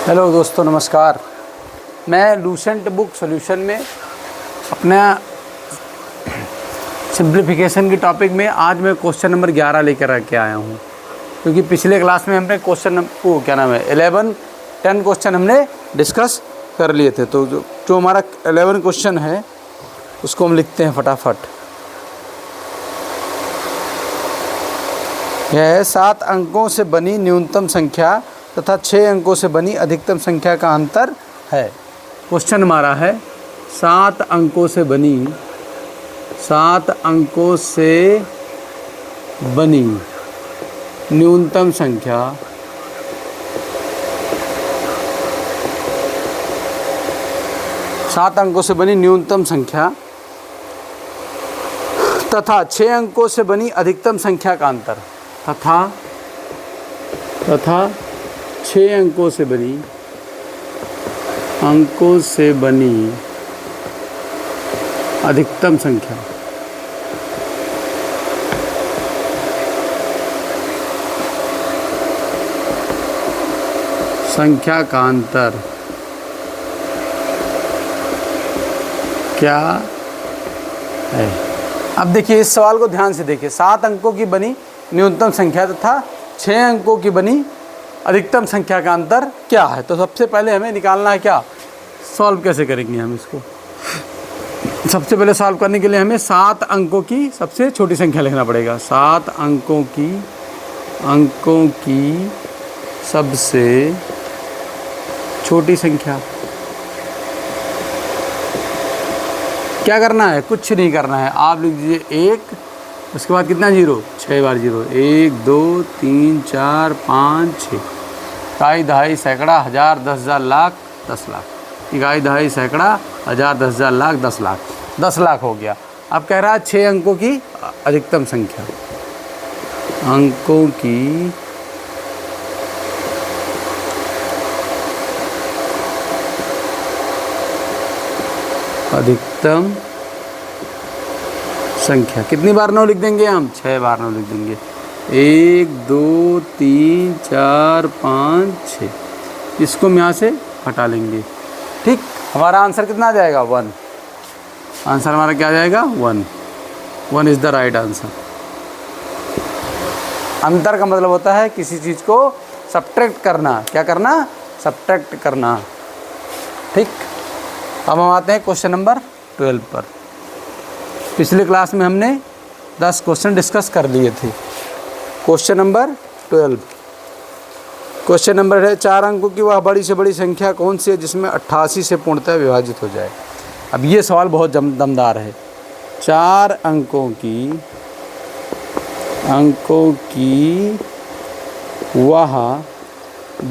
Hello दोस्तों, नमस्कार। मैं लूसेंट बुक सॉल्यूशन में अपना सिंप्लीफिकेशन के टॉपिक में आज मैं क्वेश्चन नंबर 11 लेकर के आया हूँ, क्योंकि पिछले क्लास में हमने क्वेश्चन वो क्या नाम है 11-10 क्वेश्चन हमने डिस्कस कर लिए थे। तो जो हमारा 11 क्वेश्चन है उसको हम लिखते हैं फटाफट। यह है 7 अंकों से बनी न्यूनतम संख्या तथा 6 अंकों से बनी अधिकतम संख्या का अंतर है। क्वेश्चन हमारा है 7 अंकों से बनी न्यूनतम संख्या तथा 6 अंकों से बनी अधिकतम संख्या का अंतर तथा 6 अंकों से बनी अधिकतम संख्या का अंतर क्या है। अब देखिए इस सवाल को ध्यान से देखिए। 7 अंकों की बनी न्यूनतम संख्या तथा 6 अंकों की बनी अधिकतम संख्या का अंतर क्या है। तो सबसे पहले हमें निकालना है क्या, सॉल्व कैसे करेंगे हम इसको। सबसे पहले सॉल्व करने के लिए हमें 7 अंकों की सबसे छोटी संख्या लिखना पड़ेगा। 7 अंकों की सबसे छोटी संख्या। क्या करना है, कुछ नहीं करना है। आप लिख दीजिए 1, उसके बाद कितना 0, 6 बार 0, 1 2 3 4 5 6। इकाई दहाई सैकड़ा हज़ार 10,000 लाख 10 लाख। इकाई दहाई सैकड़ा हज़ार 10,000 लाख 10 लाख। 10 लाख हो गया। अब कह रहा है 6 अंकों की अधिकतम संख्या। अंकों की अधिकतम संख्या। कितनी बार 9 लिख देंगे हम, 6 बार 9 लिख देंगे। 1 2 3 4 5 6। इसको हम यहाँ से हटा लेंगे। ठीक, हमारा आंसर कितना आ जाएगा 1। आंसर हमारा क्या आ जाएगा 1 इज़ द राइट आंसर। अंतर का मतलब होता है किसी चीज़ को सब्ट्रैक्ट करना। क्या करना, सब्ट्रैक्ट करना। ठीक, अब हम आते हैं क्वेश्चन नंबर 12 पर। पिछले क्लास में हमने 10 क्वेश्चन डिस्कस कर लिए थे। Question number 12। क्वेश्चन नंबर है 4 अंकों की वह बड़ी से बड़ी संख्या कौन सी है जिसमें 88 से पूर्णतः विभाजित हो जाए। अब ये सवाल बहुत दमदार है। 4 अंकों की वह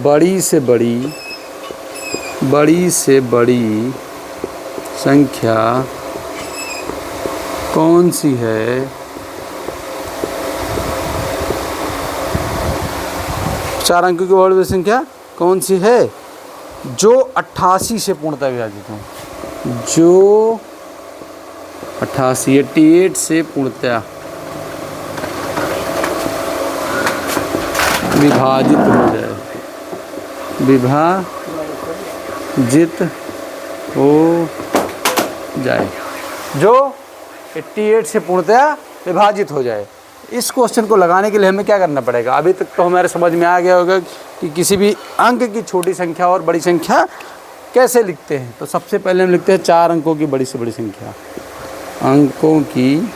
बड़ी से बड़ी संख्या कौन सी है 4 अंकों की बड़ी संख्या कौन सी है जो 88 से पूर्णतः विभाजित हो। जो 88 से पूर्णतः विभाजित हो जाए। जो 88 से पूर्णतः विभाजित हो जाए। इस क्वेश्चन को लगाने के लिए हमें क्या करना पड़ेगा। अभी तक तो हमारे समझ में आ गया होगा कि किसी भी अंक की छोटी संख्या और बड़ी संख्या कैसे लिखते हैं। तो सबसे पहले हम लिखते हैं 4 अंकों की बड़ी से बड़ी संख्या। अंकों की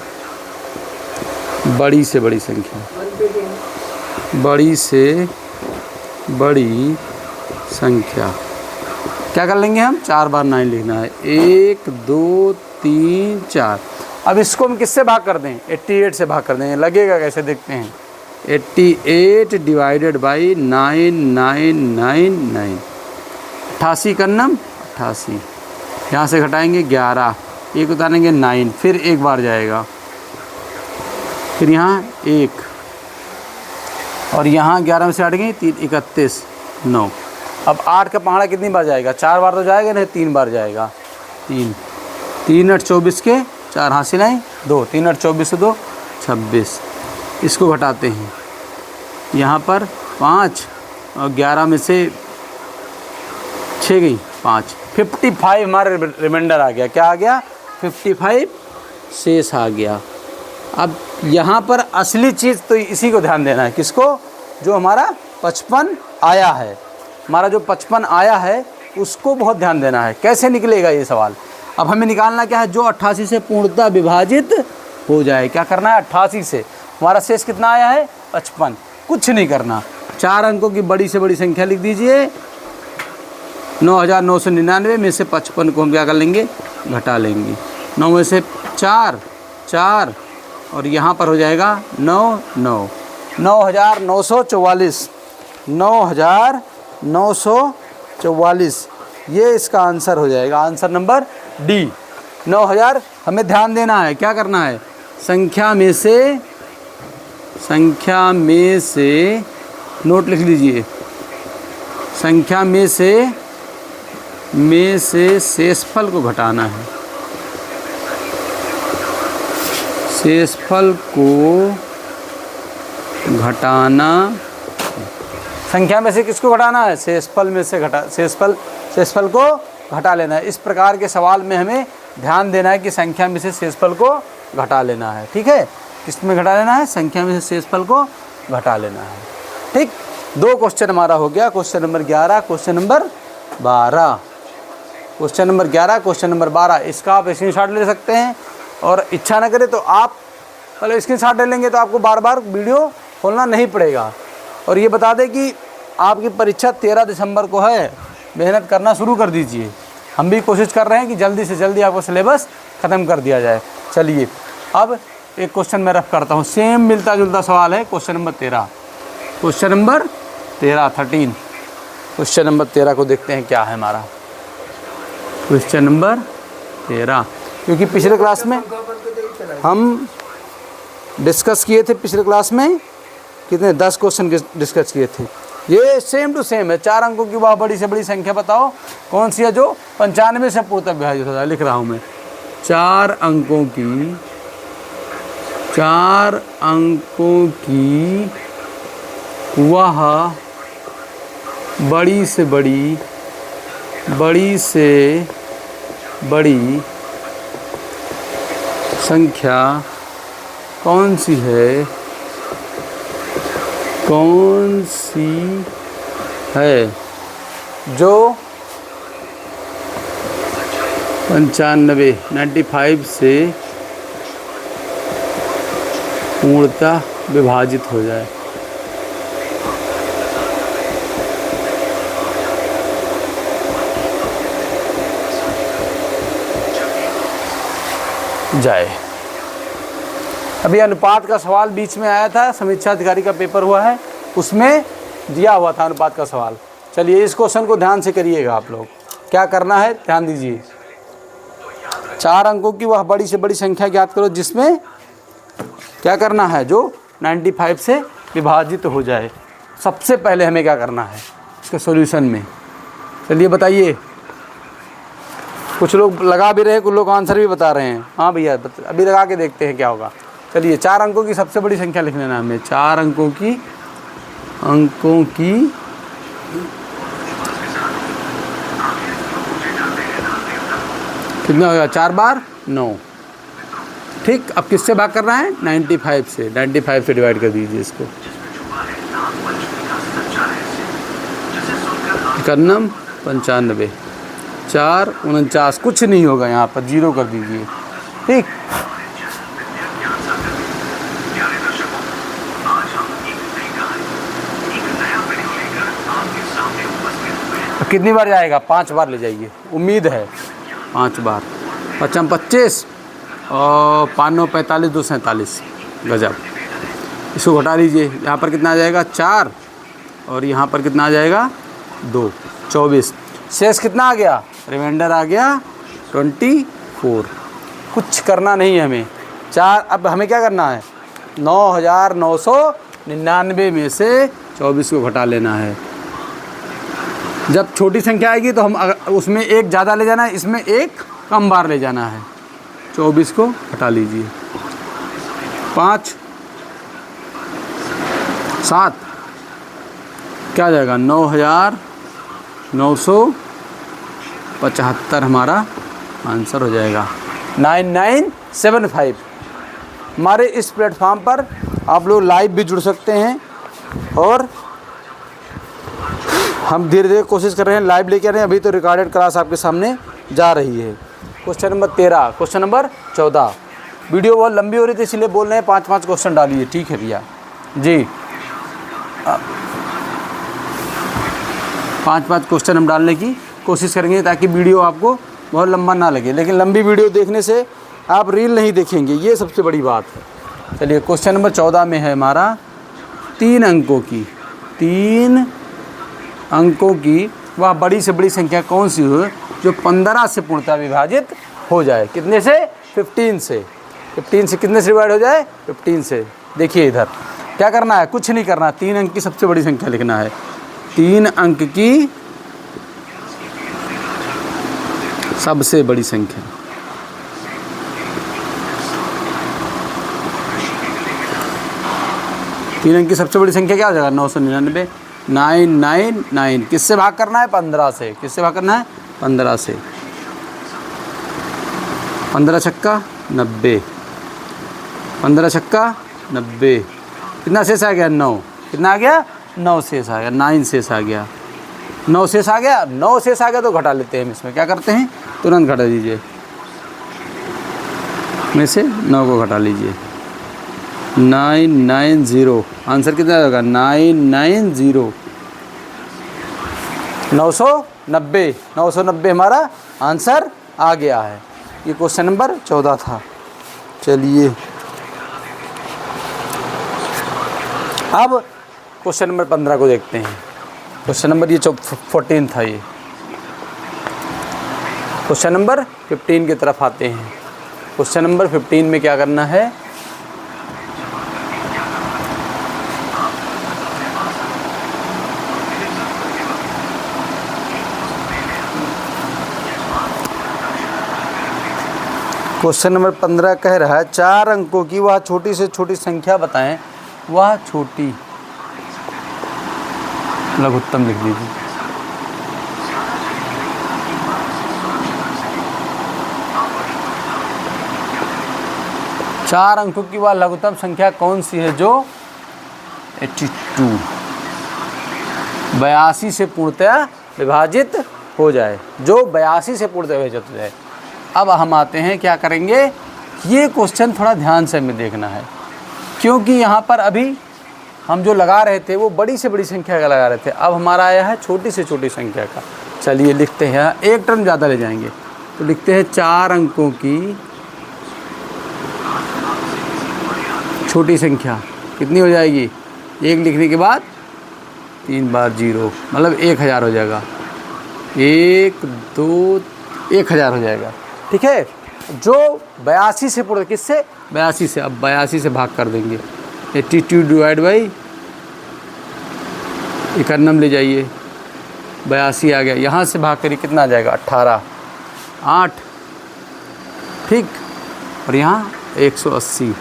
बड़ी से बड़ी संख्या। बड़ी से बड़ी संख्या क्या कर लेंगे हम, 4 बार 9 लिखना है। 1 2 3 4। अब इसको हम किससे भाग कर दें, 88 से भाग कर दें। लगेगा कैसे देखते हैं। 88 डिवाइडेड बाई 9999। 88 कन्नम 88। यहाँ से घटाएंगे 11, 1 उतारेंगे 9, फिर 1 बार जाएगा, फिर यहाँ 1 और यहाँ 11 में से हट गई 3, 31 9। अब 8 का पहाड़ा कितनी बार जाएगा, 4 बार तो जाएगा नहीं, 3 बार जाएगा। 3 3 8 24 के 4 हासिल आए 2, 3 8 24 से 2 26। इसको घटाते हैं, यहाँ पर 5 और 11 में से 6 गई 5, 55 हमारा रिमाइंडर आ गया। क्या आ गया? 55 शेष आ गया। अब यहाँ पर असली चीज़ तो इसी को ध्यान देना है। किसको? जो हमारा 55 आया है, हमारा जो 55 आया है उसको बहुत ध्यान देना है। कैसे निकलेगा ये सवाल? अब हमें निकालना क्या है? जो 88 से पूर्णतः विभाजित हो जाए। क्या करना है? 88 से। हमारा शेष कितना आया है? 55। कुछ नहीं करना, 4 अंकों की बड़ी से बड़ी संख्या लिख दीजिए। 9999 में से 55 को हम क्या कर लेंगे? घटा लेंगे। 9 में से 4 4 और यहाँ पर हो जाएगा 9 9, 9944, 9944 ये इसका आंसर हो जाएगा। Answer number D 9000। हमें ध्यान देना है, क्या करना है? संख्या में से नोट लिख लीजिए। संख्या में से शेषफल को घटाना है। शेषफल को घटाना, संख्या में से किसको घटाना है? शेषफल में से शेषफल को घटा लेना है। इस प्रकार के सवाल में हमें ध्यान देना है कि संख्या में से शेषफल को घटा लेना है। ठीक है, किसमें घटा लेना है? संख्या में से शेषफल को घटा लेना है। ठीक, 2 क्वेश्चन हमारा हो गया। Question number 11, question number 12। Question number 11, question number 12, इसका आप स्क्रीनशॉट ले सकते हैं। और इच्छा न करे तो आप पहले स्क्रीनशॉट ले लेंगे तो आपको बार बार वीडियो खोलना नहीं पड़ेगा। और ये बता दें कि आपकी परीक्षा 13 दिसंबर को है। मेहनत करना शुरू कर दीजिए। हम भी कोशिश कर रहे हैं कि जल्दी से जल्दी आपको सिलेबस ख़त्म कर दिया जाए। चलिए अब एक क्वेश्चन मैं रफ करता हूँ। सेम मिलता जुलता सवाल है। Question number 13, question number 13 13। Question number 13 को देखते हैं क्या है हमारा। क्वेश्चन नंबर 13, क्योंकि पिछले क्लास में हम डिस्कस किए थे, पिछले क्लास में कितने 10 क्वेश्चन डिस्कस किए थे। ये सेम टू सेम है। 4 अंकों की वह बड़ी से बड़ी संख्या बताओ कौन सी है जो 95 से पूर्णतः विभाजित होता है। लिख रहा हूँ मैं, 4 अंकों की वह बड़ी से बड़ी संख्या कौन सी है जो 95 से पूर्णतः विभाजित हो जाए। अभी अनुपात का सवाल बीच में आया था, समीक्षा अधिकारी का पेपर हुआ है, उसमें दिया हुआ था अनुपात का सवाल। चलिए इस क्वेश्चन को ध्यान से करिएगा आप लोग। क्या करना है ध्यान दीजिए। 4 अंकों की वह बड़ी से बड़ी संख्या ज्ञात करो जिसमें क्या करना है? जो 95 से विभाजित हो जाए। सबसे पहले हमें क्या करना है इसके सॉल्यूशन में? चलिए बताइए। कुछ लोग लगा भी रहे हैं, कुछ लोग आंसर भी बता रहे हैं। हाँ भैया अभी लगा के देखते हैं क्या होगा। चलिए 4 अंकों की सबसे बड़ी संख्या लिख लेना हमें। 4 अंकों की कितना होगा? 4 बार 9। ठीक, अब किससे भाग करना है? 95 से। 95 से डिवाइड कर दीजिए इसको। 91 95, 4 49, कुछ नहीं होगा यहाँ पर, 0 कर दीजिए। ठीक, कितनी बार जाएगा? 5 बार ले जाइए, उम्मीद है 5 बार। 5 25 और 5 9 45 2 47, गजब। इसको घटा लीजिए। यहाँ पर कितना आ जाएगा? 4 और यहाँ पर कितना आ जाएगा? 2 24। शेष कितना आ गया? रिमाइंडर आ गया 24। कुछ करना नहीं है हमें। 4, अब हमें क्या करना है? 9999 में से 24 को घटा लेना है। जब छोटी संख्या आएगी तो हम उसमें 1 ज़्यादा ले जाना है, इसमें 1 कम बार ले जाना है। 24 को हटा लीजिए। 5 7 क्या आ जाएगा? 9999 75 हमारा आंसर हो जाएगा। 9975। हमारे इस प्लेटफॉर्म पर आप लोग लाइव भी जुड़ सकते हैं और हम धीरे धीरे कोशिश कर रहे हैं लाइव लेके आ रहे हैं। अभी तो रिकॉर्डेड क्लास आपके सामने जा रही है। Question number 13, question number 14। Video बहुत लंबी हो रही थी इसलिए बोल रहे हैं 5-5 क्वेश्चन डालिए। ठीक है भैया जी, 5-5 क्वेश्चन हम डालने की कोशिश करेंगे ताकि वीडियो आपको बहुत लंबा ना लगे। लेकिन लंबी वीडियो देखने से आप रील नहीं देखेंगे, ये सबसे बड़ी बात है। चलिए क्वेश्चन नंबर 14 में है हमारा 3 अंकों की वह बड़ी से बड़ी संख्या कौन सी हो जो 15 से पूर्णतः विभाजित हो जाए। कितने से? 15 से। 15 से कितने से डिवाइड हो जाए? 15 से। देखिए इधर क्या करना है, कुछ नहीं करना, 3 अंक की सबसे बड़ी संख्या लिखना है। 3 अंक की सबसे बड़ी संख्या, तीन अंक की सबसे बड़ी संख्या क्या हो जाएगा? 999। 999 किससे भाग करना है? 15 से। किससे भाग करना है? 15 से। 15 छक्का 90, 15 छक्का 90। कितना शेष आ गया? 9। कितना आ गया? 9 शेष आ गया। 9 शेष आ गया। 9 शेष आ गया। 9 शेष आ गया तो घटा लेते हैं हम इसमें। क्या करते हैं? तुरंत घटा दीजिए, में से 9 को घटा लीजिए। 990 आंसर कितना होगा? 990 990 990 हमारा आंसर आ गया है। ये क्वेश्चन नंबर 14 था। चलिए अब क्वेश्चन नंबर 15 को देखते हैं। क्वेश्चन नंबर ये 14 था। ये क्वेश्चन नंबर 15 की तरफ आते हैं। क्वेश्चन नंबर 15 में क्या करना है? क्वेश्चन नंबर 15 कह रहा है 4 अंकों की वह छोटी से छोटी संख्या बताएं। वह छोटी लघुत्तम लिख दीजिए। चार अंकों की वह लघुत्तम संख्या कौन सी है जो 82 82 से पूर्णतः विभाजित हो जाए, जो 82 से पूर्णतः विभाजित हो जाए। अब हम आते हैं, क्या करेंगे? ये क्वेश्चन थोड़ा ध्यान से हमें देखना है, क्योंकि यहाँ पर अभी हम जो लगा रहे थे वो बड़ी से बड़ी संख्या का लगा रहे थे। अब हमारा आया है छोटी से छोटी संख्या का। चलिए लिखते हैं, एक टर्म ज़्यादा ले जाएंगे तो लिखते हैं 4 अंकों की छोटी संख्या कितनी हो जाएगी? 1 लिखने के बाद 3 बार 0 मतलब 1000 हो जाएगा। 1 2 1000 हो जाएगा। ठीक है, जो 82 से पूर्ण, किससे? 82 से। अब 82 से भाग कर देंगे। 82 डिवाइड बाई 91 ले जाइए, 82 आ गया। यहाँ से भाग करिए, कितना आ जाएगा? 18 8। ठीक, और यहाँ 180।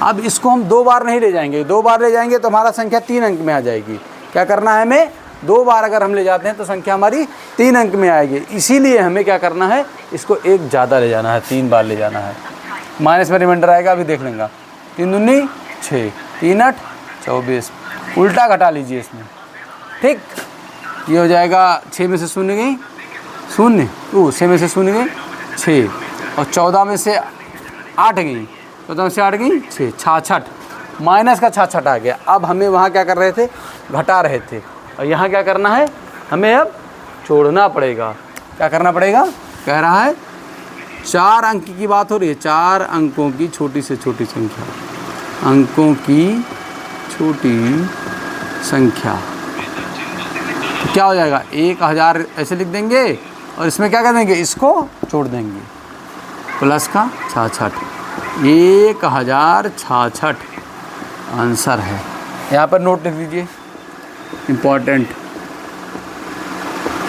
अब इसको हम 2 बार नहीं ले जाएंगे। 2 बार ले जाएंगे तो हमारा संख्या 3 अंक में आ जाएगी। क्या करना है हमें? 2 बार अगर हम ले जाते हैं तो संख्या हमारी 3 अंक में आएगी। इसीलिए हमें क्या करना है? इसको एक ज़्यादा ले जाना है, 3 बार ले जाना है। माइनस में रिमाइंडर आएगा, अभी देख लेंगे। 3 दूनी 6, 3 8 24। उल्टा घटा लीजिए इसमें। ठीक, ये हो जाएगा 6 में से 0 गई 0, 6 में से 0 गई 6, और 14 में से 8 गई, 14 में से 8 गई 6, 66। माइनस का 66 आ गया। अब हमें वहाँ क्या कर रहे थे? घटा रहे थे। और यहाँ क्या करना है? हमें अब जोड़ना पड़ेगा। क्या करना पड़ेगा? कह रहा है 4 अंक की बात हो रही है। 4 अंकों की छोटी से छोटी संख्या, अंकों की छोटी संख्या क्या हो जाएगा? 1000 ऐसे लिख देंगे और इसमें क्या कर देंगे? इसको जोड़ देंगे, प्लस का 66। 1066 आंसर है। यहाँ पर नोट लिख दीजिए, इम्पॉर्टेंट।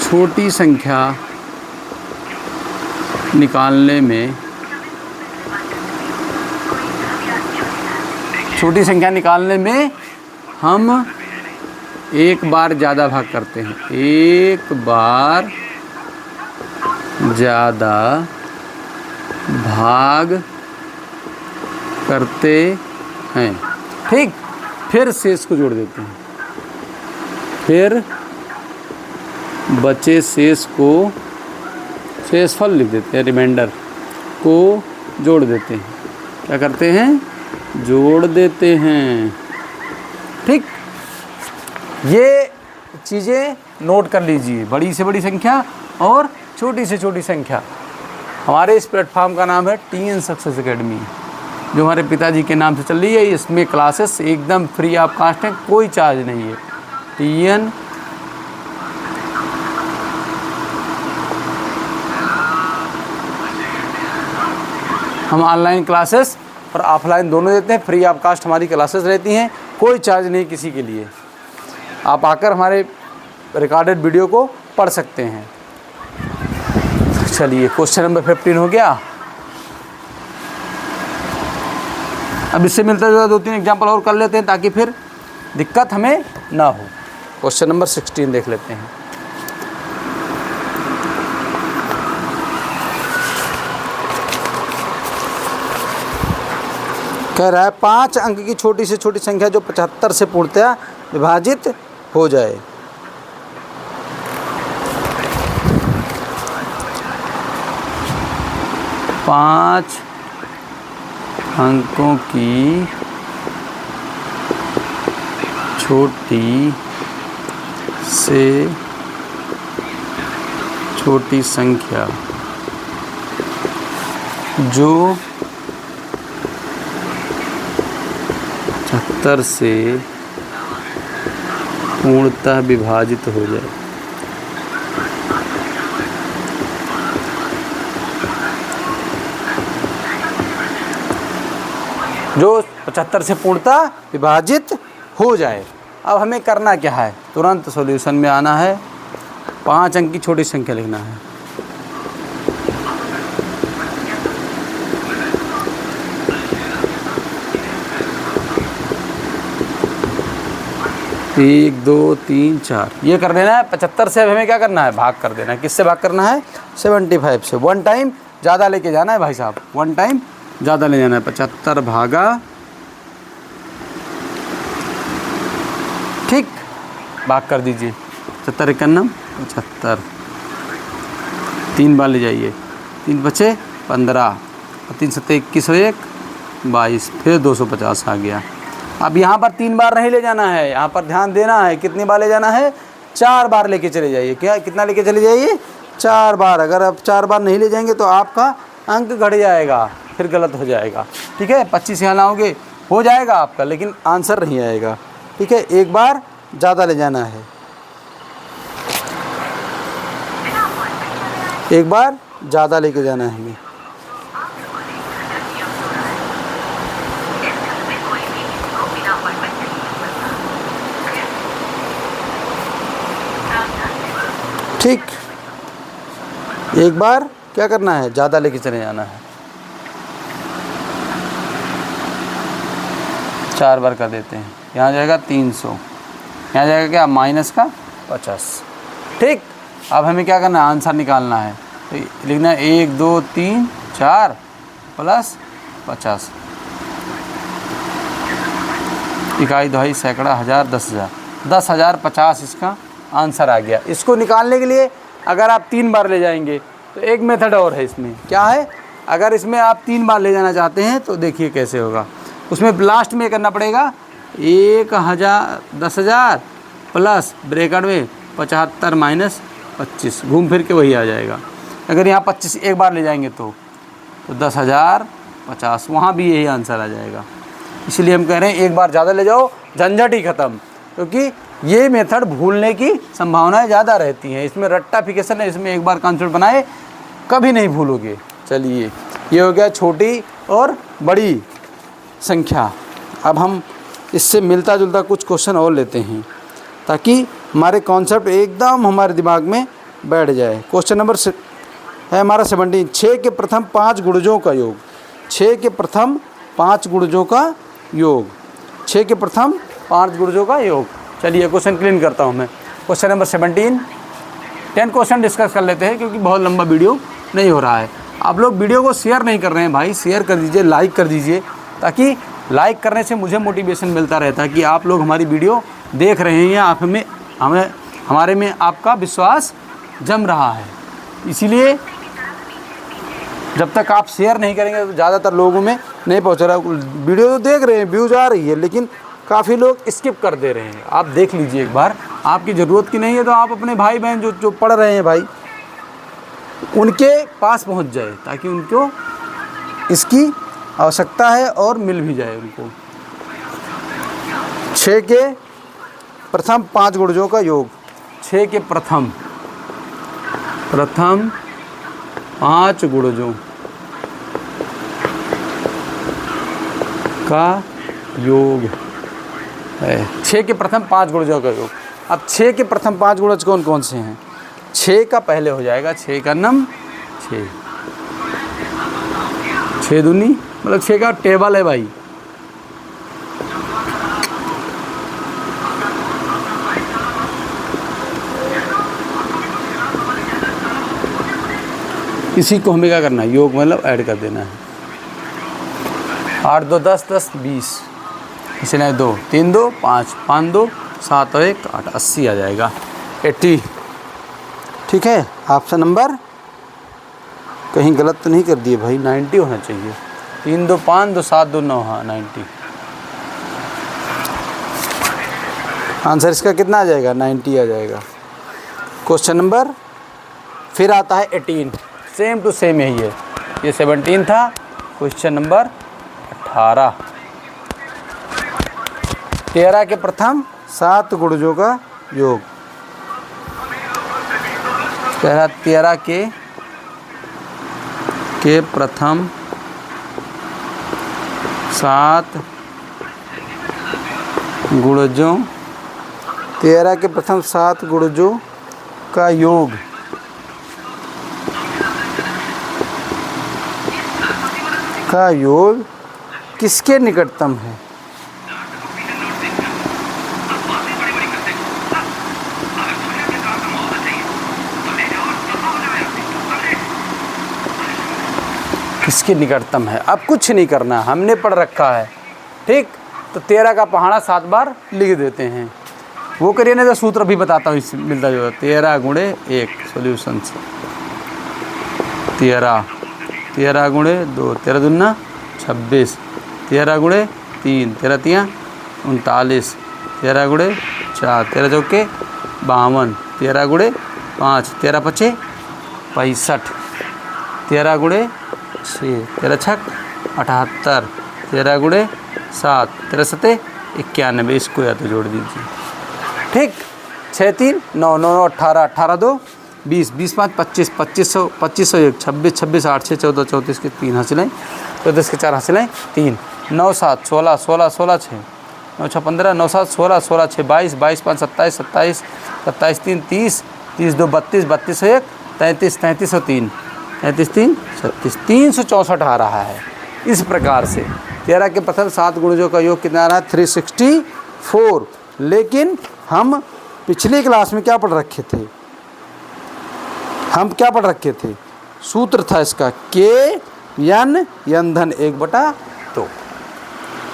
छोटी संख्या निकालने में, छोटी संख्या निकालने में हम एक बार ज़्यादा भाग करते हैं। एक बार ज़्यादा भाग करते हैं। ठीक, फिर शेष को जोड़ देते हैं, फिर बचे शेष को, शेषफल लिख देते हैं, रिमाइंडर को जोड़ देते हैं। क्या करते हैं? जोड़ देते हैं। ठीक, ये चीज़ें नोट कर लीजिए, बड़ी से बड़ी संख्या और छोटी से छोटी संख्या। हमारे इस प्लेटफॉर्म का नाम है TN सक्सेस एकेडमी, जो हमारे पिताजी के नाम से चल रही है। इसमें क्लासेस एकदम फ्री ऑफ कॉस्ट हैं, कोई चार्ज नहीं है। TN हम ऑनलाइन क्लासेस और ऑफलाइन दोनों देते हैं, फ्री ऑफ कास्ट हमारी क्लासेस रहती हैं, कोई चार्ज नहीं किसी के लिए। आप आकर हमारे रिकॉर्डेड वीडियो को पढ़ सकते हैं। चलिए, क्वेश्चन नंबर 15 हो गया। अब इससे मिलता जुलता 2-3 एग्जाम्पल और कर लेते हैं ताकि फिर दिक्कत हमें ना हो। क्वेश्चन नंबर 16 देख लेते हैं। कह रहा है 5 अंक की छोटी से छोटी संख्या जो 75 से पूर्णतया विभाजित हो जाए। पाँच अंकों की छोटी से छोटी संख्या जो 75 से पूर्णतः विभाजित हो जाए। जो 75 से पूर्णतः विभाजित हो जाए। अब हमें करना क्या है? तुरंत सॉल्यूशन में आना है, 5 अंक की छोटी संख्या लिखना है। एक, 2, 3, 4 ये कर देना है। 75 से अब हमें क्या करना है? भाग कर देना है। किससे भाग करना है? 75 से। 1 टाइम ज़्यादा लेके जाना है भाई साहब, 1 टाइम ज़्यादा ले जाना है। 75 भागा, ठीक, भाग कर दीजिए। 75 51 75, 3 बार ले जाइए, 3 बचे 15 और 3 7 21 और 1 22, फिर 250 आ गया। अब यहाँ पर 3 बार नहीं ले जाना है, यहाँ पर ध्यान देना है। कितनी बार ले जाना है? 4 बार लेके चले जाइए। क्या, कितना लेके चले जाइए? 4 बार। अगर आप 4 बार नहीं ले जाएंगे तो आपका अंक घट जाएगा, फिर गलत हो जाएगा। ठीक है, 25 यहाँ लाओगे हो जाएगा आपका, लेकिन आंसर नहीं आएगा। ठीक है, एक बार ज़्यादा ले जाना है, एक बार ज़्यादा लेके जाना है हमें। ठीक, एक बार क्या करना है? ज़्यादा लेके चले जाना है। 4 बार कर देते हैं। यहाँ जाएगा 300, यहाँ जाएगा क्या? माइनस का 50। ठीक, अब हमें क्या करना है? आंसर निकालना है। तो लिखना है 1 2 3 4 प्लस 50। इकाई, दहाई, सैकड़ा, हज़ार, 10,000, 10,000 50 इसका आंसर आ गया। इसको निकालने के लिए अगर आप 3 बार ले जाएंगे तो एक मेथड और है इसमें। क्या है? अगर इसमें आप 3 बार ले जाना चाहते हैं तो देखिए कैसे होगा। उसमें लास्ट में करना पड़ेगा 1000 10,000 प्लस ब्रैकेट में 75 माइनस 25, घूम फिर के वही आ जाएगा। अगर यहाँ 25 एक बार ले जाएंगे तो 10,000 50, वहाँ भी यही आंसर आ जाएगा। इसलिए हम कह रहे हैं एक बार ज़्यादा ले जाओ, झंझट ही ख़त्म, क्योंकि ये मेथड भूलने की संभावनाएं ज़्यादा रहती हैं। इसमें रट्टाफिकेशन है, इसमें एक बार कॉन्सेप्ट बनाए कभी नहीं भूलोगे। चलिए, ये हो गया छोटी और बड़ी संख्या। अब हम इससे मिलता जुलता कुछ क्वेश्चन और लेते हैं ताकि हमारे कॉन्सेप्ट एकदम हमारे दिमाग में बैठ जाए। क्वेश्चन नंबर है हमारा 17। 6 के प्रथम 5 गुणजों का योग। 6 के प्रथम 5 गुणजों का योग। 6 के प्रथम 5 गुणजों का योग। चलिए क्वेश्चन क्लीन करता हूँ मैं। क्वेश्चन नंबर 17, 10 क्वेश्चन डिस्कस कर लेते हैं क्योंकि बहुत लंबा वीडियो नहीं हो रहा है। आप लोग वीडियो को शेयर नहीं कर रहे हैं भाई, शेयर कर दीजिए, लाइक कर दीजिए, ताकि लाइक करने से मुझे मोटिवेशन मिलता रहता है कि आप लोग हमारी वीडियो देख रहे हैं, आप हमारे में आपका विश्वास जम रहा है। इसीलिए जब तक आप शेयर नहीं करेंगे तो ज़्यादातर लोगों में नहीं पहुंच रहा। वीडियो तो देख रहे हैं, व्यूज़ आ रही है, लेकिन काफ़ी लोग स्किप कर दे रहे हैं। आप देख लीजिए एक बार, आपकी ज़रूरत की नहीं है तो आप अपने भाई बहन जो पढ़ रहे हैं भाई, उनके पास पहुंच जाए, ताकि उनको इसकी आवश्यकता है और मिल भी जाए उनको। 6 के प्रथम 5 गुणजों का योग। 6 के प्रथम 5 गुणजों का योग है। 6 के प्रथम 5 गुणजों का योग। अब 6 के प्रथम 5 गुणज कौन कौन से हैं? 6 का पहले हो जाएगा 6 का नम 6, 6 दूनी मतलब 6 का टेबल है भाई। इसी को हमें क्या करना है? योग मतलब ऐड कर देना है। 8 2 10 10 20, इसलिए 2 3 2 5 5 2 7 और 1 8, 80 आ जाएगा, 80। ठीक है, ऑप्शन नंबर कहीं गलत तो नहीं कर दिए भाई, 90 होना चाहिए। 3 2 5 2 7 2 9, हाँ 90। आंसर इसका कितना आ जाएगा? 90 आ जाएगा। क्वेश्चन नंबर फिर आता है 18, सेम टू सेम यही है। ये 17 था। क्वेश्चन नंबर 18, 13 के प्रथम 7 गुणजों का योग। 13 के प्रथम 7 गुणजों, 13 के प्रथम 7 गुणजों का योग। का योग किसके निकटतम है? किसके निकटतम है? अब कुछ नहीं करना, हमने पढ़ रखा है, ठीक। तो 13 का पहाड़ा 7 बार लिख देते हैं। वो करिए ना, तो सूत्र भी बताता हूँ इससे मिलता जो 13 गुणे 1 सॉल्यूशन से। 13 गुणे 2, 13 दूना 26, 13 गुणे 3, 13 तियाँ 39, 13 गुणे 4, 13 चौके 52, 13 गुणे 5, 13 पचे 65, 13 गुणे 6, 13 छक 78, 13 गुणे 7, 13 सते 91। इसको या तो जोड़ दीजिए, ठीक। 6 3 9 9 18 18 2 20 20 5 25 2500 2501 26 26 8 6 14 34 के 3 हासिलें, 14 के 4 हासिलें 3 9 7 16 16 16 6 9 6 15 9 7 16 16 6 22 22 5 27 27 27 3 30 30 2 32 32 1 33 33 और 3 33 3 36 364 आ रहा है। इस प्रकार से 13 के प्रथम 7 गुणजों का योग कितना आ रहा है? 364। लेकिन हम पिछली क्लास में क्या पढ़ रखे थे? हम क्या पढ़ रखे थे? सूत्र था इसका के एन धन 1/2।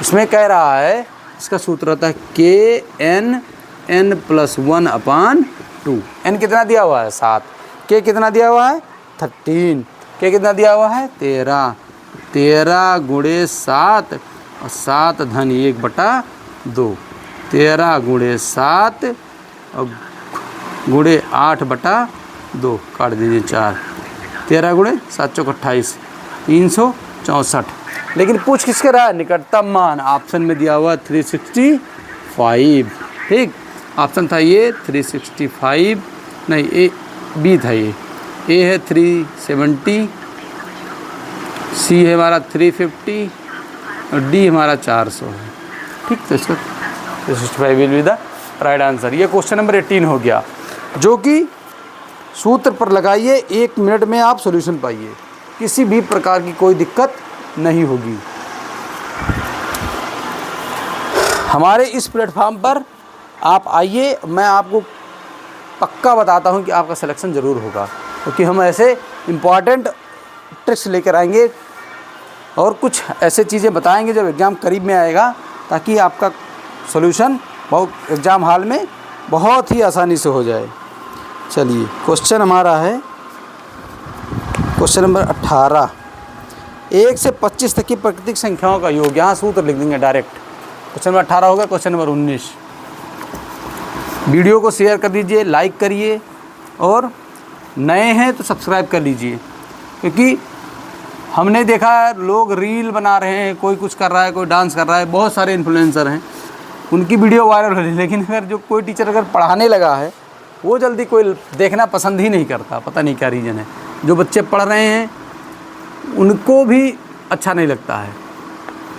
इसमें कह रहा है, इसका सूत्र होता है के एन n+1/2। n कितना दिया हुआ है? 7। के कितना दिया हुआ है? 13। के कितना दिया हुआ है? 13। 13 गुणे 7 और 7 धन 1/2। 13 गुणे 7 और गुणे 8/2, काट दीजिए 4। 13 गुणे 7 चौक 28, 364। लेकिन पूछ किसके रहा है? निकटतम मान। ऑप्शन में दिया हुआ 365, ठीक। ऑप्शन था ये 365, नहीं ए बी था, ये ए है 370, सी है हमारा 350 और डी हमारा 400 है, ठीक। तो इसका 365 will be the right answer. ये क्वेश्चन नंबर 18 हो गया, जो कि सूत्र पर लगाइए, 1 मिनट में आप सॉल्यूशन पाइए, किसी भी प्रकार की कोई दिक्कत नहीं होगी। हमारे इस प्लेटफॉर्म पर आप आइए, मैं आपको पक्का बताता हूं कि आपका सिलेक्शन ज़रूर होगा। क्योंकि हम ऐसे इम्पॉर्टेंट ट्रिक्स लेकर आएंगे और कुछ ऐसे चीज़ें बताएंगे जब एग्ज़ाम करीब में आएगा, ताकि आपका सॉल्यूशन बहुत एग्ज़ाम हॉल में बहुत ही आसानी से हो जाए। चलिए क्वेश्चन हमारा है क्वेश्चन नंबर 18, 1 से 25 तक की प्राकृतिक संख्याओं का योग। यहाँ सूत्र लिख देंगे डायरेक्ट। क्वेश्चन नंबर 18 होगा। क्वेश्चन नंबर 19, वीडियो को शेयर कर दीजिए, लाइक करिए और नए हैं तो सब्सक्राइब कर लीजिए, क्योंकि हमने देखा है लोग रील बना रहे हैं, कोई कुछ कर रहा है, कोई डांस कर रहा है, बहुत सारे इन्फ्लुएंसर हैं, उनकी वीडियो वायरल हो रही है, लेकिन अगर जो कोई टीचर अगर पढ़ाने लगा है वो जल्दी कोई देखना पसंद ही नहीं करता। पता नहीं क्या रीज़न है। जो बच्चे पढ़ रहे हैं उनको भी अच्छा नहीं लगता है,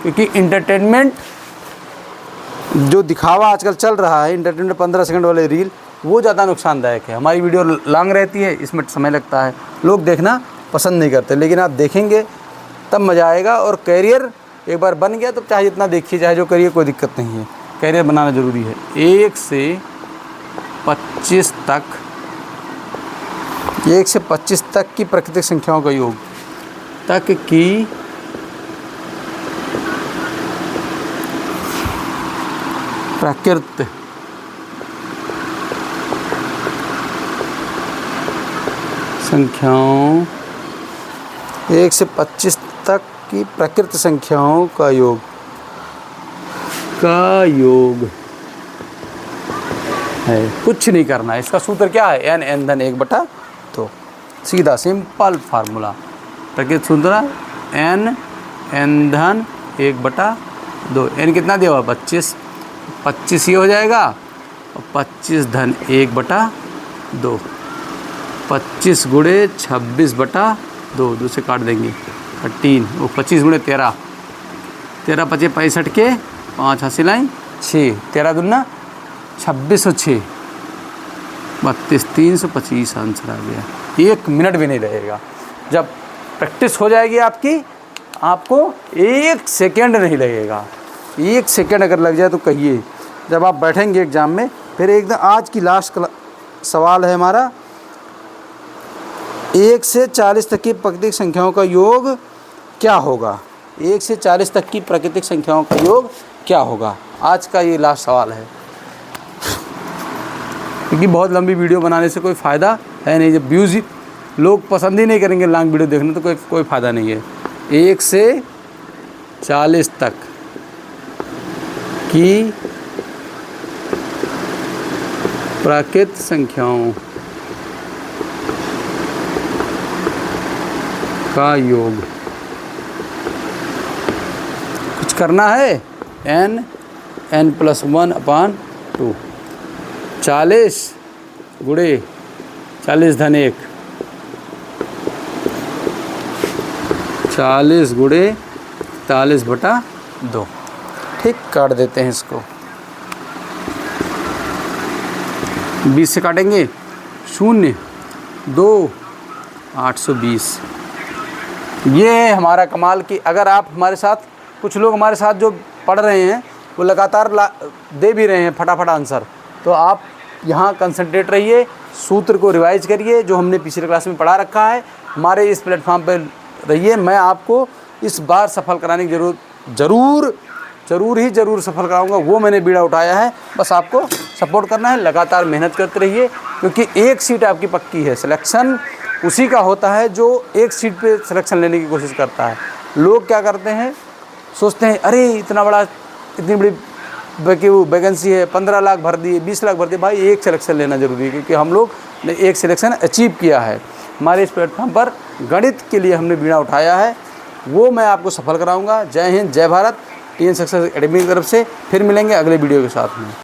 क्योंकि इंटरटेनमेंट जो दिखावा आजकल चल रहा है, इंटरटेनमेंट 15 सेकंड वाले रील, वो ज़्यादा नुकसानदायक है। हमारी वीडियो लॉन्ग रहती है, इसमें समय लगता है, लोग देखना पसंद नहीं करते, लेकिन आप देखेंगे तब मज़ा आएगा। और कैरियर एक बार बन गया तो चाहे जितना देखिए, चाहे जो करिए, कोई दिक्कत नहीं है। कैरियर बनाना ज़रूरी है। 1 से 25 तक, 1 से 25 तक की प्राकृतिक संख्याओं का योग, तक की प्राकृत संख्याओं, 1 से 25 तक की प्राकृत संख्याओं का योग है। कुछ नहीं करना है। इसका सूत्र क्या है? n धन 1/2। सीधा सिंपल फार्मूला। प्राकृत सूत्र n धन 1/2। n कितना दिया हुआ? 25। 25 ये हो जाएगा और 25 धन 1/2। 25 गुणे 26/2, 2 से काट देंगे 13। वो 25 गुणे 13, 13 × 5 = 65 के 5 हासिल आए 6, 13 दूना 26 और 6 32, 325 आंसर आ गया। 1 मिनट भी नहीं लगेगा। जब प्रैक्टिस हो जाएगी आपकी, आपको 1 सेकेंड नहीं लगेगा। 1 सेकेंड अगर लग जाए तो कहिए, जब आप बैठेंगे एग्ज़ाम में। फिर एकदम आज की लास्ट सवाल है हमारा, 1 से 40 तक की प्राकृतिक संख्याओं का योग क्या होगा? 1 से 40 तक की प्राकृतिक संख्याओं का योग क्या होगा? आज का ये लास्ट सवाल है, क्योंकि बहुत लंबी वीडियो बनाने से कोई फ़ायदा है नहीं। जब व्यूज़ लोग पसंद ही नहीं करेंगे लॉन्ग वीडियो देखने, तो कोई फ़ायदा नहीं है। 1 से 40 तक की प्राकृत संख्याओं का योग। कुछ करना है? n+1/2। 40 गुणे 40 धन 1, 40 गुणे 40/2। ठीक, काट देते हैं इसको। 20 से काटेंगे 0, 2, 820। ये है हमारा कमाल की। अगर आप हमारे साथ, कुछ लोग हमारे साथ जो पढ़ रहे हैं वो लगातार दे भी रहे हैं फटाफट आंसर, तो आप यहाँ कंसंट्रेट रहिए, सूत्र को रिवाइज करिए जो हमने पिछले क्लास में पढ़ा रखा है। हमारे इस प्लेटफॉर्म पर रहिए। मैं आपको इस बार सफल कराने की ज़रूर सफल कराऊंगा। वो मैंने बीड़ा उठाया है, बस आपको सपोर्ट करना है, लगातार मेहनत करते रहिए, क्योंकि एक सीट आपकी पक्की है। सिलेक्शन उसी का होता है जो एक सीट पे सिलेक्शन लेने की कोशिश करता है। लोग क्या करते हैं, सोचते हैं अरे इतनी बड़ी वैकेंसी है, 15 लाख भर दिए, 20 लाख भर दिए। भाई एक सिलेक्शन लेना ज़रूरी है, क्योंकि हम लोग ने एक सिलेक्शन अचीव किया है। हमारे इस प्लेटफॉर्म पर गणित के लिए हमने बीड़ा उठाया है, वो मैं आपको सफल कराऊंगा। जय हिंद, जय भारत। TN सक्सेस एकेडमी की तरफ से फिर मिलेंगे अगले वीडियो के साथ में।